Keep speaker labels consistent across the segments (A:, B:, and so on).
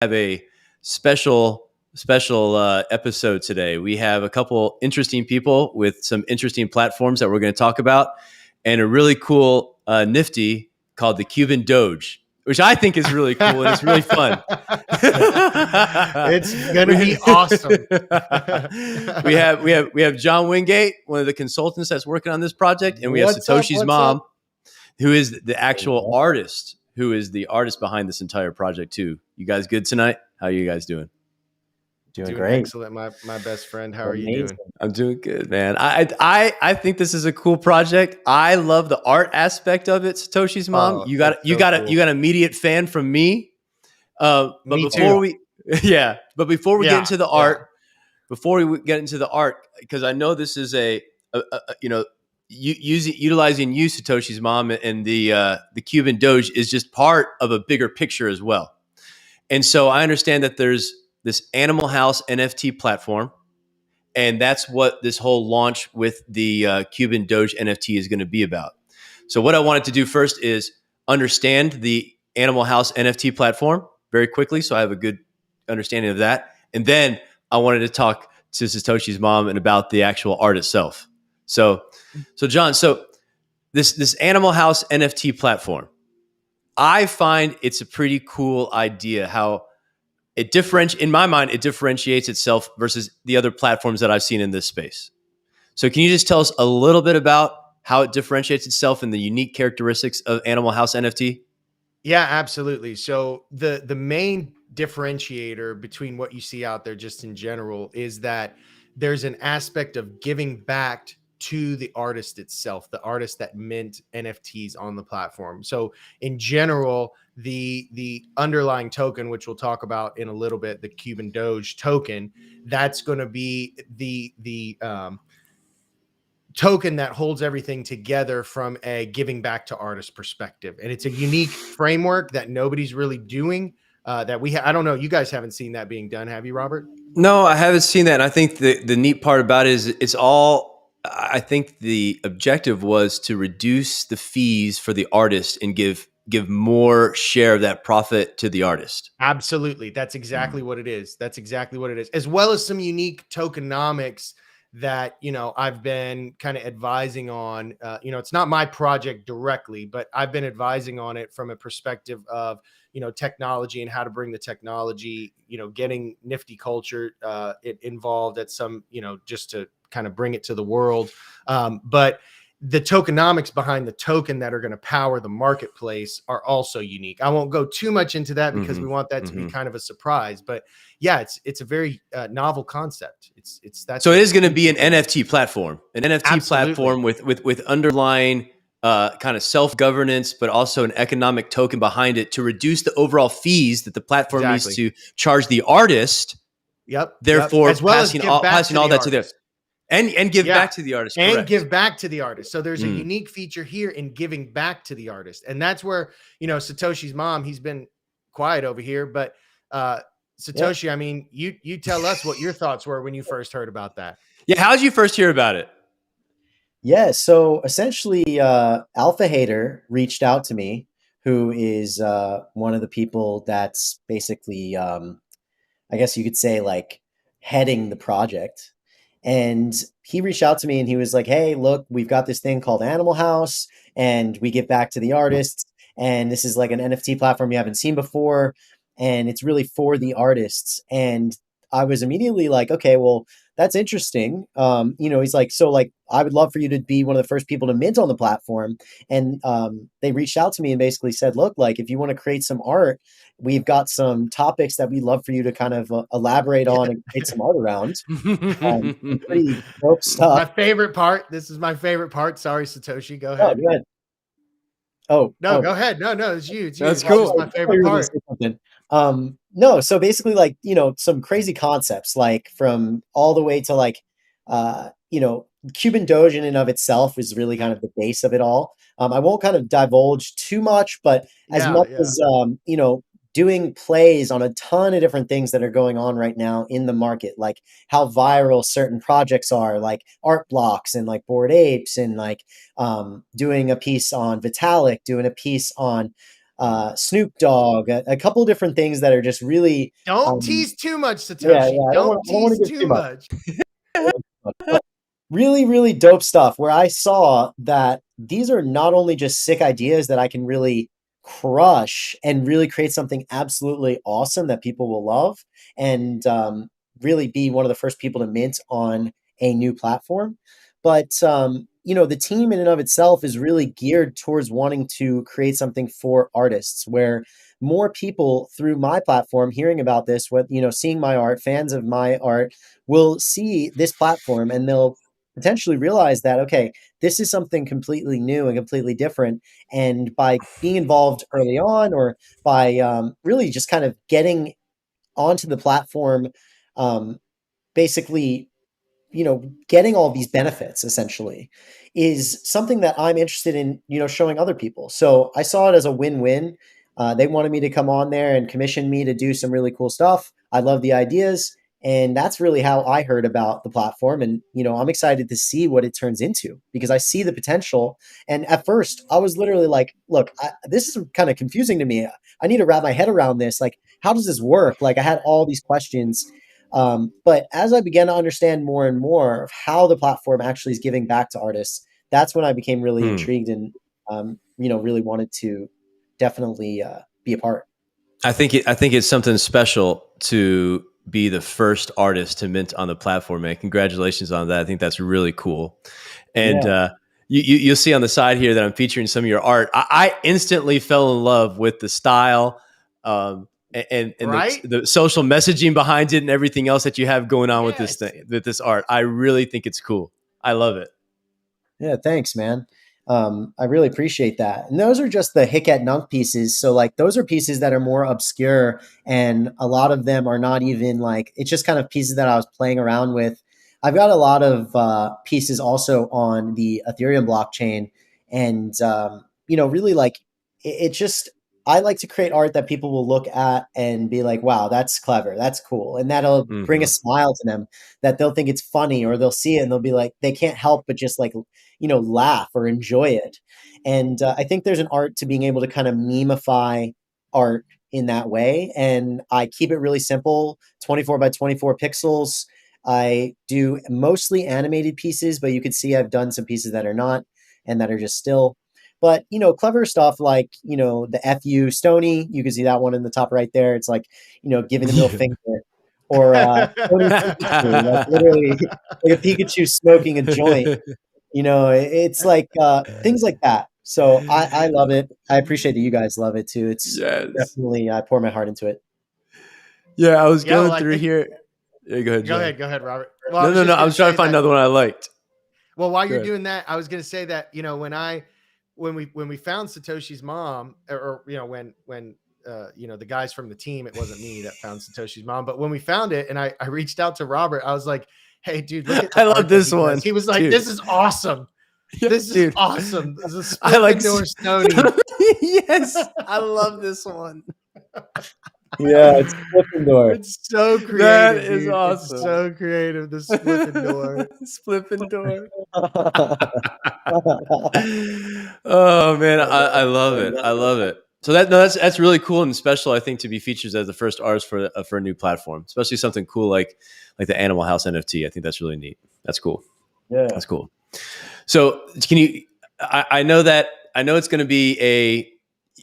A: have a special episode today. We have a couple interesting people with some interesting platforms that we're going to talk about, and a really cool nifty called the Cuban Doge, which I think is really cool and it's really fun.
B: It's gonna be awesome.
A: we have John Wingate, one of the consultants that's working on this project, and we have Satoshi's mom, who is the actual artist, who is the artist behind this entire project too. You guys good tonight? How are you guys doing?
B: Doing great. Excellent. My best friend. How are you doing?
A: I'm doing good, man. I think this is a cool project. I love the art aspect of it. Satoshi's mom. You got an immediate fan from me. But before we get into the art, because I know this is utilizing you, Satoshi's mom, and the Cuban Doge is just part of a bigger picture as well. And so I understand that there's this Animal House NFT platform, and that's what this whole launch with the Cuban Doge NFT is going to be about. So what I wanted to do first is understand the Animal House NFT platform very quickly, so I have a good understanding of that. And then I wanted to talk to Satoshi's mom and about the actual art itself. So John, this Animal House NFT platform, I find it's a pretty cool idea how in my mind, it differentiates itself versus the other platforms that I've seen in this space. So can you just tell us a little bit about how it differentiates itself and the unique characteristics of Animal House NFT?
B: Yeah, absolutely. So the main differentiator between what you see out there just in general is that there's an aspect of giving back to the artist itself, the artist that mint NFTs on the platform. So in general, the underlying token, which we'll talk about in a little bit, the Cuban Doge token, that's going to be the token that holds everything together from a giving back to artist perspective. And it's a unique framework that nobody's really doing that I don't know. You guys haven't seen that being done. Have you, Robert?
A: No, I haven't seen that. And I think the neat part about it is I think the objective was to reduce the fees for the artist and give more share of that profit to the artist.
B: Absolutely. That's exactly what it is. That's exactly what it is. As well as some unique tokenomics that, I've been kind of advising on. It's not my project directly, but I've been advising on it from a perspective of, technology and how to bring the technology, getting NFTCulture involved at some, just to kind of bring it to the world. But the tokenomics behind the token that are going to power the marketplace are also unique. I won't go too much into that because we want that to be kind of a surprise. But yeah, it's a very novel concept. It's that.
A: So it is going to be an NFT platform, platform with underlying kind of self-governance, but also an economic token behind it to reduce the overall fees that the platform needs to charge the artist.
B: Yep.
A: Therefore,
B: as well
A: passing all that to them. And give back to the artist.
B: And
A: correct.
B: Give back to the artist. So there's a unique feature here in giving back to the artist. And that's where, Satoshi's mom, he's been quiet over here, but Satoshi, I mean, you tell us what your thoughts were when you first heard about that.
A: Yeah. How did you first hear about it?
C: Yeah. So essentially, Alpha Hater reached out to me, who is one of the people that's basically, I guess you could say, like, heading the project. And he reached out to me and he was like, hey, look, we've got this thing called Animal House and we give back to the artists. And this is like an NFT platform you haven't seen before. And it's really for the artists. And I was immediately like, okay, well, that's interesting. He's like, so like, I would love for you to be one of the first people to mint on the platform. And they reached out to me and basically said, look, like, if you want to create some art, we've got some topics that we'd love for you to kind of elaborate on and create some art around. Pretty dope stuff.
B: My favorite part. This is my favorite part. Sorry, Satoshi. Go ahead.
C: Oh, go ahead.
B: Go ahead. No, it's you.
A: That's cool.
B: My favorite part.
C: No, so basically, like, some crazy concepts, like from all the way to like, Cuban Doge in and of itself is really kind of the base of it all. I won't kind of divulge too much, but as doing plays on a ton of different things that are going on right now in the market, like how viral certain projects are, like Art Blocks and like Bored Apes, and like doing a piece on Vitalik, doing a piece on Snoop Dogg, a couple different things that are just really,
B: Don't tease too much,
C: yeah,
B: Satoshi.
C: I don't
B: Don't
C: want
B: tease
C: to give
B: too
C: too much.
B: much.
C: But really, really dope stuff where I saw that these are not only just sick ideas that I can really crush and really create something absolutely awesome that people will love and really be one of the first people to mint on a new platform. But, the team in and of itself is really geared towards wanting to create something for artists where more people through my platform hearing about this, seeing my art, fans of my art, will see this platform and they'll potentially realize that, okay, this is something completely new and completely different. And by being involved early on, or by really just kind of getting onto the platform, um, basically, getting all these benefits essentially is something that I'm interested in, showing other people. So I saw it as a win-win. They wanted me to come on there and commission me to do some really cool stuff. I love the ideas. And that's really how I heard about the platform. And, I'm excited to see what it turns into because I see the potential. And at first, I was literally like, look, this is kind of confusing to me. I need to wrap my head around this. Like, how does this work? Like, I had all these questions. But as I began to understand more and more of how the platform actually is giving back to artists, that's when I became really intrigued and, really wanted to definitely be a part.
A: I think it's something special to be the first artist to mint on the platform, man. Congratulations on that. I think that's really cool. And
C: Yeah.
A: you'll see on the side here that I'm featuring some of your art. I instantly fell in love with the style, and
B: Right?
A: the social messaging behind it and everything else that you have going on with this
B: Yes.
A: thing, with this art. I really think it's cool. I love it.
C: Yeah, thanks, man. I really appreciate that. And those are just the Hick at Nunk pieces. So like those are pieces that are more obscure and a lot of them are not even like it's just kind of pieces that I was playing around with. I've got a lot of pieces also on the Ethereum blockchain and really like it just I like to create art that people will look at and be like, wow, that's clever. That's cool. And that'll bring a
A: Mm-hmm.
C: smile to them that they'll think it's funny or they'll see it and they'll be like, they can't help but just like laugh or enjoy it. And I think there's an art to being able to kind of memify art in that way. And I keep it really simple 24 by 24 pixels. I do mostly animated pieces, but you can see I've done some pieces that are not and that are just still. But, clever stuff like, the FU Stony, you can see that one in the top right there. It's like, giving the middle finger. Or Stony Pikachu, like literally like a Pikachu smoking a joint. It's like things like that. So I love it. I appreciate that you guys love it too. It's
A: Yes.
C: definitely I pour my heart into it.
A: Yeah, I was
B: Yeah,
A: going
B: well, I
A: through
B: think
A: here. Yeah, go ahead, John.
B: go ahead, Robert. Well, I
A: No,
B: was
A: no, no.
B: just
A: I
B: gonna
A: was trying
B: say
A: to find
B: that.
A: another one I liked.
B: Well, while
A: Go
B: you're
A: ahead.
B: doing that, I was gonna say that when we found Satoshi's mom, or when the guys from the team, it wasn't me that found Satoshi's mom, but when we found it, and I reached out to Robert, I was like, "Hey, dude, look at the
A: I love
B: art that
A: this
B: he
A: one,
B: does." He was like,
A: dude.
B: "This is awesome.
A: Yeah,
B: This is
A: dude.
B: awesome. This is
A: I
B: split the
A: like.
B: door Stony."
A: Yes, I love this one.
C: Yeah, it's Gryffindor.
B: It's so
A: That
B: creative,
A: is
B: dude. It's
A: awesome.
B: so creative. The spliffing door.
A: Flipping door. Oh man, I love it. I love it. So that's really cool and special. I think to be featured as the first artist for a new platform, especially something cool like the Animal House NFT. I think that's really neat. That's cool.
C: Yeah.
A: That's cool. So can you? I know that I know it's going to be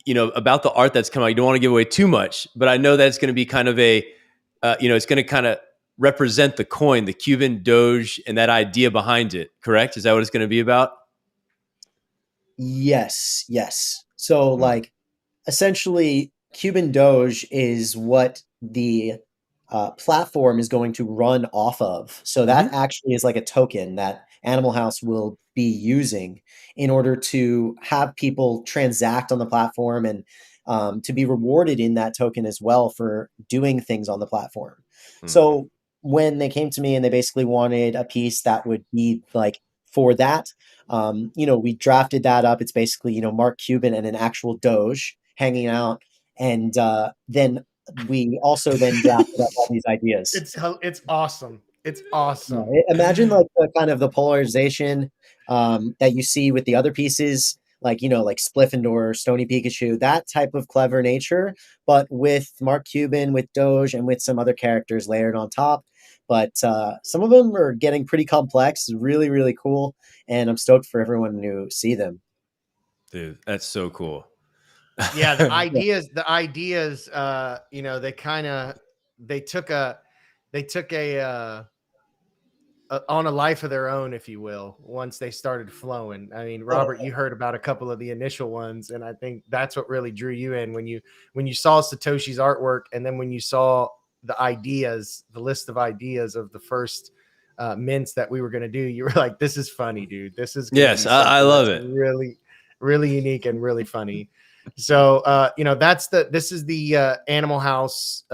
A: about the art that's coming out. You don't want to give away too much, but I know that it's going to be kind of it's going to kind of represent the coin, the Cuban Doge, and that idea behind it. Correct? Is that what it's going to be about?
C: Yes, yes. So like essentially Cuban Doge is what the platform is going to run off of. So that
A: Mm-hmm.
C: actually is like a token that Animal House will be using in order to have people transact on the platform and to be rewarded in that token as well for doing things on the platform.
A: Mm-hmm.
C: So when they came to me and they basically wanted a piece that would be like for that, we drafted that up. It's basically, Mark Cuban and an actual Doge hanging out. And then we also then drafted up all these ideas.
B: It's awesome. It's
C: Yeah,
B: awesome.
C: imagine like the kind of the polarization that you see with the other pieces. like, like Spliffendor, Stony Pikachu, that type of clever nature, but with Mark Cuban, with Doge, and with some other characters layered on top. But some of them are getting pretty complex, really, really cool. And I'm stoked for everyone to see them.
A: Dude, that's so cool.
B: Yeah, the ideas, they took a on a life of their own, if you will, once they started flowing. I mean, Robert, you heard about a couple of the initial ones, and I think that's what really drew you in when you saw Satoshi's artwork, and then when you saw the list of ideas of the first mints that we were going to do. You were like, "This is funny, dude. This is gonna
A: Yes,
B: be
A: I
B: something
A: love
B: that's
A: it.
B: really, really unique and really funny." So, this is the Animal House.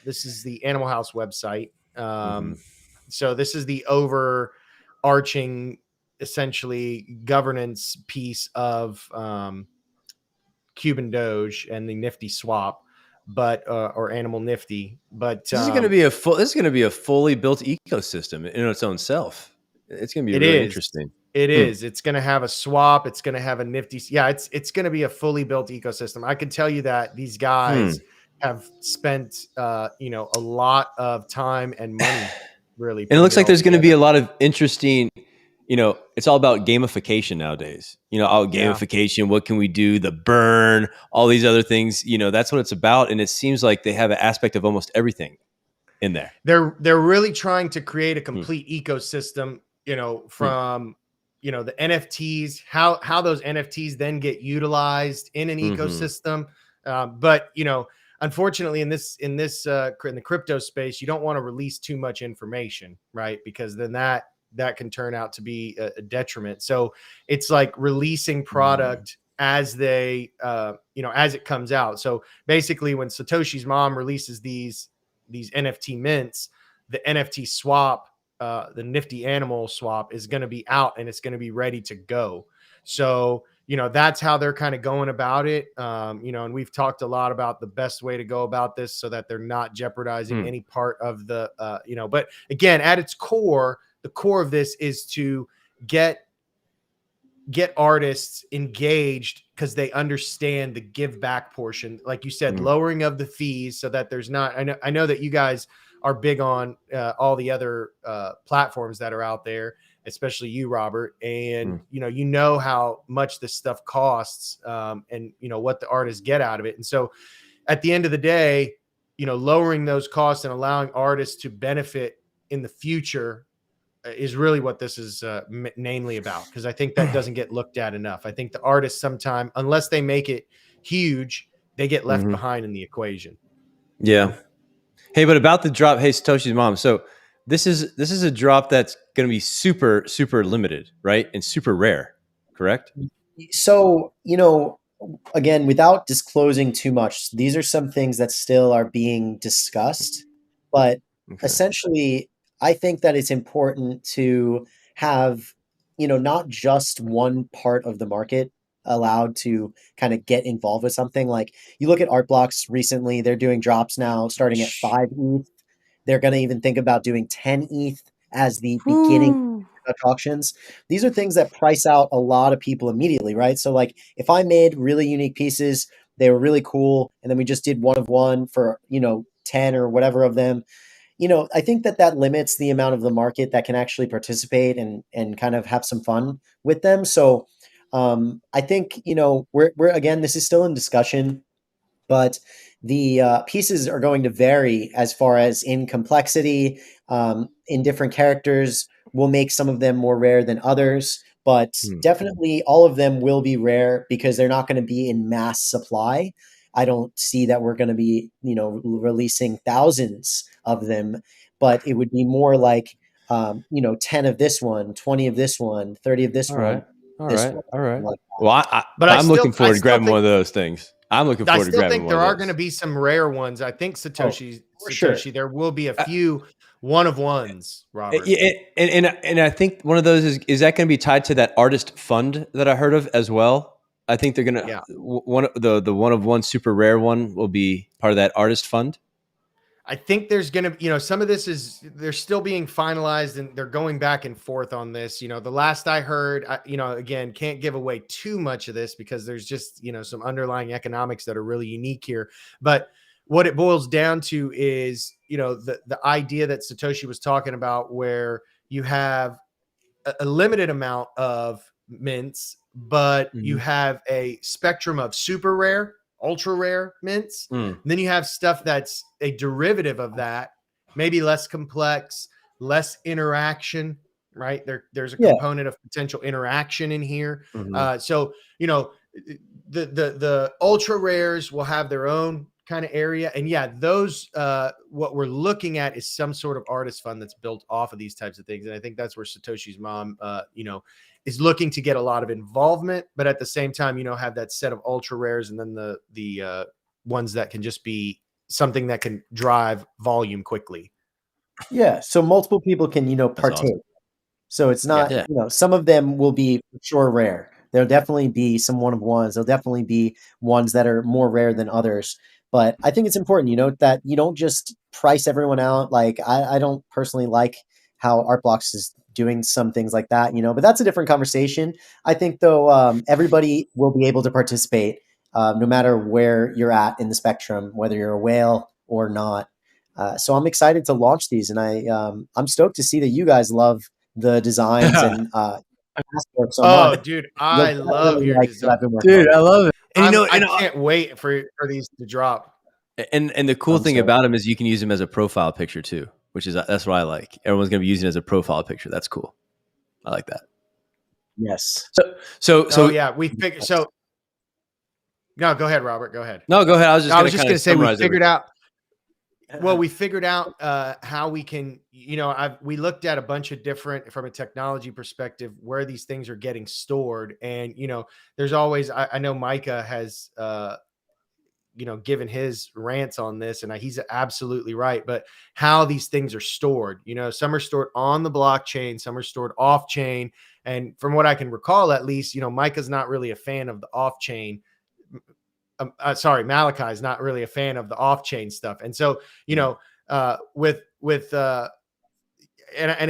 B: This is the Animal House website. So this is the overarching, essentially, governance piece of Cuban Doge and the Nifty swap, or Animal Nifty. But
A: This is going to be a fully built ecosystem in its own self. It's going to be
B: it
A: really
B: is.
A: interesting.
B: It is. It's going to have a swap. It's going to have a Nifty. Yeah, it's going to be a fully built ecosystem. I can tell you that these guys have spent a lot of time and money really.
A: And it looks like there's going to be
B: together.
A: a lot of interesting, it's all about gamification nowadays. Gamification, what can we do? The burn, all these other things, that's what it's about. And it seems like they have an aspect of almost everything in there.
B: They're really trying to create a complete ecosystem, from the NFTs, how those NFTs then get utilized in an ecosystem. But unfortunately, in the crypto space, you don't want to release too much information, right? Because then that can turn out to be a detriment. So it's like releasing product as they as it comes out. So basically, when Satoshi's mom releases these NFT mints, the NFT swap, the Nifty Animal swap, is going to be out and it's going to be ready to go. So that's how they're kind of going about it. And we've talked a lot about the best way to go about this so that they're not jeopardizing any part of the but again, at its core, the core of this is to get artists engaged because they understand the give back portion, like you said, lowering of the fees so that there's not. I know that you guys are big on all the other platforms that are out there, especially you, Robert, and how much this stuff costs, and what the artists get out of it. And so at the end of the day, lowering those costs and allowing artists to benefit in the future is really what this is mainly about, because I think that doesn't get looked at enough. I think the artists sometimes, unless they make it huge, they get left behind in the equation.
A: Yeah. Hey, but about the drop, hey, Satoshi's mom. So this is a drop that's going to be super, super limited, right? And super rare, correct?
C: So, again, without disclosing too much, these are some things that still are being discussed. But essentially, I think that it's important to have, not just one part of the market allowed to kind of get involved with something. Like, you look at art blocks recently, they're doing drops now starting at 5 ETH. They're going to even think about doing 10 ETH as the beginning auctions. These are things that price out a lot of people immediately, right? So like, if I made really unique pieces, they were really cool, and then we just did one of one for 10 or whatever of them, I think that limits the amount of the market that can actually participate and kind of have some fun with them. So I think we're again, this is still in discussion, but the pieces are going to vary as far as in complexity. In different characters will make some of them more rare than others, but definitely all of them will be rare because they're not going to be in mass supply. I don't see that we're going to be, releasing thousands of them, but it would be more like, 10 of this one, 20 of this one, 30 of this
A: All
C: one.
A: right. All
C: this
A: right.
C: one,
A: All right.
C: like
A: Well, I'm looking forward to grabbing one of those things. I'm looking forward to grabbing one of those.
B: There are going to be some rare ones. I think Satoshi,
C: sure.
B: there will be a few one of ones, Robert.
A: And I think one of those is that going to be tied to that artist fund that I heard of as well. I think they're going to the one of one super rare one will be part of that artist fund.
B: I think there's going to, some of this they're still being finalized and they're going back and forth on this. The last I heard, again, can't give away too much of this because there's just, some underlying economics that are really unique here. But what it boils down to is, the idea that Satoshi was talking about, where you have a limited amount of mints, but you have a spectrum of super rare, ultra rare mints. Then you have stuff that's a derivative of that, maybe less complex, less interaction, right? There's a component of potential interaction in here. So, the ultra rares will have their own kind of area. And yeah, those, what we're looking at is some sort of artist fund that's built off of these types of things. And I think that's where Satoshi's mom, is looking to get a lot of involvement, but at the same time, have that set of ultra rares and then the ones that can just be something that can drive volume quickly.
C: Yeah. So multiple people can, partake. Awesome. So it's not, some of them will be for sure rare. There'll definitely be some one of ones. There'll definitely be ones that are more rare than others. But I think it's important, that you don't just price everyone out. Like I don't personally like how Artblocks is doing some things like that, but that's a different conversation. I think though, everybody will be able to participate, no matter where you're at in the spectrum, whether you're a whale or not. So I'm excited to launch these, and I'm stoked to see that you guys love the designs and so much.
B: Dude, I love your design.
A: Dude, I love it. And
B: I can't wait for these to drop.
A: And the cool thing about them is you can use them as a profile picture too, that's what I like. Everyone's going to be using it as a profile picture. That's cool. I like that.
C: Yes.
B: So yeah, we figured. So no, go ahead, Robert. Go ahead.
A: No, go ahead. I was just going
B: to say we figured out. Well, we figured out how we can, we looked at a bunch of different, from a technology perspective, where these things are getting stored. And, there's always, I know Micah has, given his rants on this, and he's absolutely right. But how these things are stored, some are stored on the blockchain, some are stored off chain. And from what I can recall, at least, Micah's not really a fan of the off chain. Malachi is not really a fan of the off-chain stuff. And so, and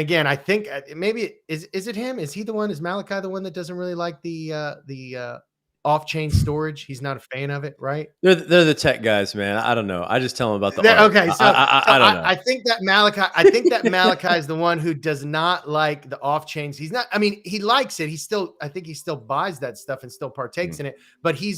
B: again, I think maybe is it him? Is he the one? Is Malachi the one that doesn't really like the off-chain storage? He's not a fan of it, right?
A: They're the tech guys, man. I don't know. I just tell them about the art.
B: Okay, so I don't know. I think that Malachi is the one who does not like the off-chains. He's not. I mean, he likes it. I think he still buys that stuff and still partakes in it. But he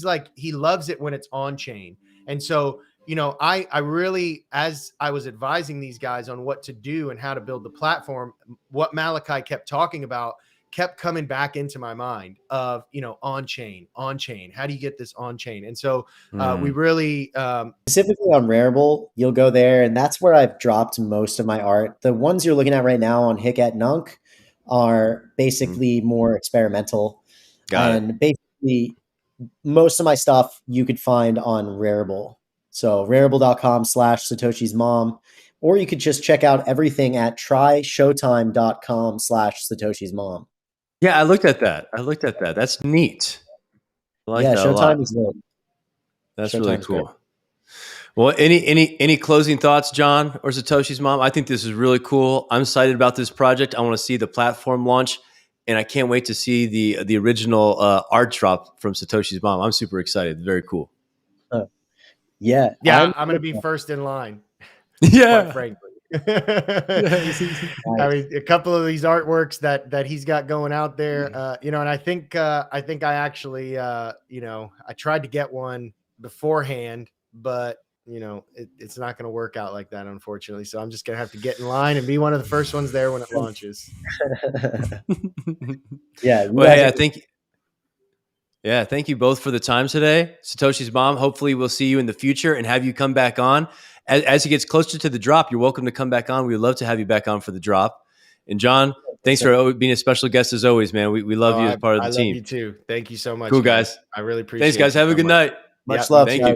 B: loves it when it's on-chain. And so, I really, as I was advising these guys on what to do and how to build the platform, what Malachi kept talking about kept coming back into my mind of, on chain. How do you get this on chain? And so we really
C: specifically on Rarible, you'll go there, and that's where I've dropped most of my art. The ones you're looking at right now on Hic et Nunc are basically more experimental. And basically most of my stuff you could find on Rarible. So rarible.com/Satoshi's mom, or you could just check out everything at tryshowtime.com/Satoshi's mom.
A: Yeah, I looked at that. That's neat. I like that
C: Showtime is good.
A: That's really cool. Good. Well, any closing thoughts, John or Satoshi's mom? I think this is really cool. I'm excited about this project. I want to see the platform launch, and I can't wait to see the original art drop from Satoshi's mom. I'm super excited. Very cool.
C: Yeah.
B: I'm going to be first in line.
A: Yeah.
B: Quite frankly. I mean, a couple of these artworks that he's got going out there, and I think I actually, I tried to get one beforehand, but it's not going to work out like that, unfortunately. So I'm just going to have to get in line and be one of the first ones there when it launches.
C: Yeah.
A: Well, hey, thank you both for the time today. Satoshi's mom, hopefully we'll see you in the future and have you come back on. As it gets closer to the drop, you're welcome to come back on. We would love to have you back on for the drop. And John, thanks for being a special guest as always, man. We love you as part of the team.
B: I love you too. Thank you so much.
A: Cool, guys.
B: I really appreciate it.
A: Thanks, guys. Have a good night.
C: Much love.
A: Thank you.